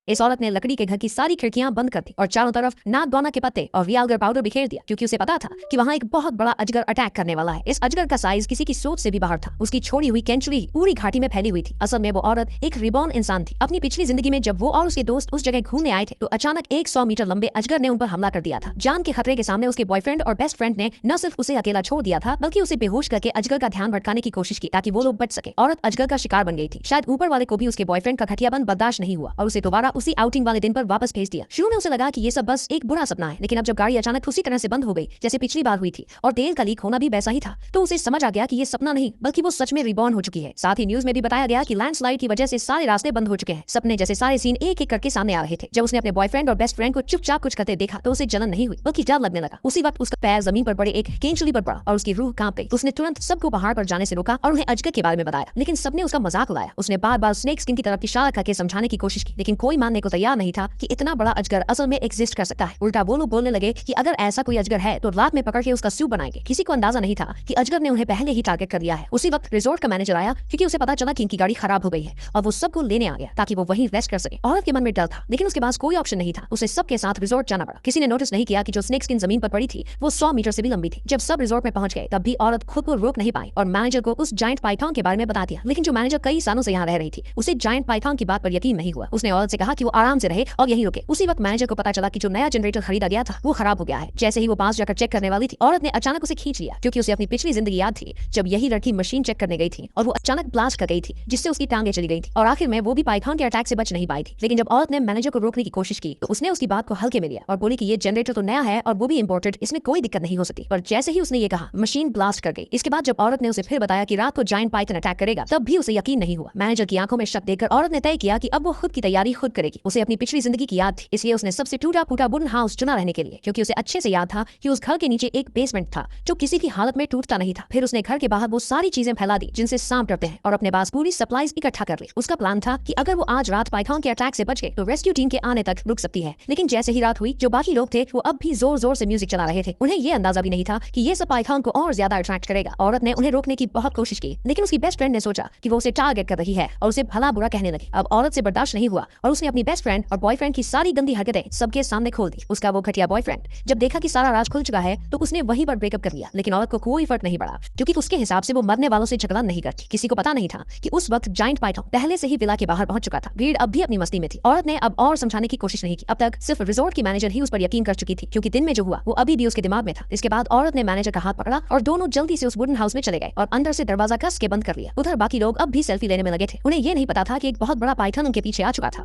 इस औरत ने लकड़ी के घर की सारी खिड़कियां बंद कर दी और चारों तरफ नागदौना के पत्ते और वियालगर पाउडर बिखेर दिया, क्योंकि उसे पता था कि वहाँ एक बहुत बड़ा अजगर अटैक करने वाला है। इस अजगर का साइज किसी की सोच से भी बाहर था। उसकी छोड़ी हुई कैंचुली पूरी घाटी में फैली हुई थी। असल में वो औरत एक रिबॉर्न इंसान थी। अपनी पिछली जिंदगी में जब वो और उसके दोस्त उस जगह घूमने आए थे तो अचानक 100 मीटर लंबे अजगर ने उन पर हमला कर दिया था। जान के खतरे के सामने उसके बॉयफ्रेंड और बेस्ट फ्रेंड ने न सिर्फ उसे अकेला छोड़ दिया था, बल्कि उसे बेहोश करके अजगर का ध्यान भटकाने की कोशिश की ताकि वो लोग बच सके। औरत अजगर का शिकार बन गई थी। शायद ऊपर वाले को भी उसके बॉयफ्रेंड का घटियापन बर्दाश्त नहीं हुआ और उसे दोबारा उसी आउटिंग वाले दिन पर वापस भेज दिया। शुरू में उसे लगा कि ये सब बस एक बुरा सपना है, लेकिन अब जब गाड़ी अचानक उसी तरह से बंद हो गई जैसे पिछली बार हुई थी और तेल का लीक होना भी वैसा ही था, तो उसे समझ आ गया कि ये सपना नहीं बल्कि वो सच में रिबॉर्न हो चुकी है। साथ ही न्यूज में भी बताया गया कि लैंडस्लाइड की वजह से सारे रास्ते बंद हो चुके हैं। सपने जैसे सारे सीन एक एक करके सामने आ रहे थे। जब उसने अपने बॉयफ्रेंड और बेस्ट फ्रेंड को चुपचाप कुछ करते देखा तो उसे जलन नहीं हुई बल्कि डर लगने लगा। उसी वक्त उसका पैर जमीन पर पड़े एक केंचुली पर पड़ा और उसकी रूह कांप गई। उसने तुरंत सबको पहाड़ पर जाने से रोका और उन्हें अजगर के बारे में बताया, लेकिन सबने उसका मजाक उड़ाया। उसने बार बार स्नेक स्किन की तरफ इशारा करके समझाने की कोशिश की, लेकिन कोई मानने को तैयार नहीं था कि इतना बड़ा अजगर असल में एग्जिस्ट कर सकता है। उल्टा वो लोग बोलने लगे कि अगर ऐसा कोई अजगर है तो रात में पकड़ के उसका सूप बनाएंगे। किसी को अंदाजा नहीं था कि अजगर ने उन्हें पहले ही टारगेट कर लिया है। उसी वक्त रिजॉर्ट का मैनेजर आया, क्योंकि उसे पता चला कि इनकी गाड़ी खराब हो गई है और वो सबको लेने आ गया ताकि वो वहीं रेस्ट कर सके। औरत के मन में डर था, लेकिन उसके पास कोई ऑप्शन नहीं था। उसे सबके साथ रिजॉर्ट जाना पड़ा। किसी ने नोटिस नहीं किया कि जो स्नेक स्किन जमीन पर पड़ी थी वो 100 मीटर से भी लंबी थी। जब सब रिजॉर्ट में पहुंच गए तब भी औरत खुद को रोक नहीं पाई और मैनेजर को उस जायंट पाइथन के बारे में बता दिया। लेकिन जो मैनेजर कई सालों से यहाँ रह रही थी उसे जायंट पाइथन की बात पर यकीन नहीं हुआ। उसने औरत से कहा कि वो आराम से रहे और यहीं रुके। उसी वक्त मैनेजर को पता चला कि जो नया जनरेटर खरीदा गया था वो खराब हो गया है। जैसे ही वो पास जाकर चेक करने वाली थी, औरत ने अचानक उसे खींच लिया, क्योंकि उसे अपनी पिछली जिंदगी याद थी जब यही लड़की मशीन चेक करने गई थी और वो अचानक ब्लास्ट कर गई थी जिससे उसकी टांगे चली गई थी और आखिर में वो भी पाइथन के अटैक से बच नहीं पाई थी। लेकिन जब औरत ने मैनेजर को रोकने की कोशिश की तो उसने उसकी बात को हल्के में लिया और बोली कि ये जनरेटर तो नया है और वो भी इम्पोर्टेड, इसमें कोई दिक्कत नहीं हो सकती। पर जैसे ही उसने ये कहा मशीन ब्लास्ट कर गई। इसके बाद जब औरत ने उसे फिर बताया कि रात को जायंट पाइथन अटैक करेगा तब भी उसे यकीन नहीं हुआ। मैनेजर की आंखों में शक देखकर औरत ने तय किया कि अब वो खुद की तैयारी खुद करेगी। उसे अपनी पिछली जिंदगी की याद थी, इसलिए उसने सबसे टूटा फूटा वुडन हाउस चुना रहने के लिए, क्योंकि उसे अच्छे से याद था कि उस घर के नीचे एक बेसमेंट था जो किसी की हालत में टूटता नहीं था। फिर उसने घर के बाहर वो सारी चीजें फैला दी जिनसे सांप डरते हैं और अपने पास पूरी सप्लाईज इकट्ठा कर ली। उसका प्लान था कि अगर वो आज रात पाइथन के अटैक से बच गए तो रेस्क्यू टीम के आने तक रुक सकती है। लेकिन जैसे ही रात हुई जो बाकी लोग थे वो अब भी जोर जोर से म्यूजिक चला रहे थे। उन्हें ये अंदाजा भी नहीं था कि ये सब पाइथन को और ज्यादा अट्रैक्ट करेगा। औरत ने उन्हें रोकने की बहुत कोशिश की, लेकिन उसकी बेस्ट फ्रेंड ने सोचा कि वो उसे टारगेट कर रही है और उसे भला बुरा कहने लगी। अब औरत से बर्दाश्त नहीं हुआ और उसने अपनी बेस्ट फ्रेंड और बॉयफ्रेंड की सारी गंदी हरकतें सबके सामने खोल दी। उसका वो घटिया बॉयफ्रेंड जब देखा कि सारा राज खुल चुका है तो उसने वहीं पर ब्रेकअप कर लिया, लेकिन औरत को कोई फर्क नहीं पड़ा, क्योंकि उसके हिसाब से वो मरने वालों से झगड़ा नहीं करती। किसी को पता नहीं था कि उस वक्त जायंट पाइथन पहले से ही विला के बाहर पहुंच चुका था। भीड़ अब भी अपनी मस्ती में थी। औरत ने अब और समझाने की कोशिश नहीं की। अब तक सिर्फ रिजॉर्ट की मैनेजर ही उस पर यकीन कर चुकी थी, क्योंकि दिन में जो हुआ वो अभी भी उसके दिमाग में था। इसके बाद औरत ने मैनेजर का हाथ पकड़ा और दोनों जल्दी से उस वुडन हाउस में चले गए और अंदर से दरवाजा कस के बंद कर लिया। उधर बाकी लोग अब भी सेल्फी लेने में लगे थे। उन्हें ये नहीं पता था कि एक बहुत बड़ा पाइथन उनके पीछे आ चुका था।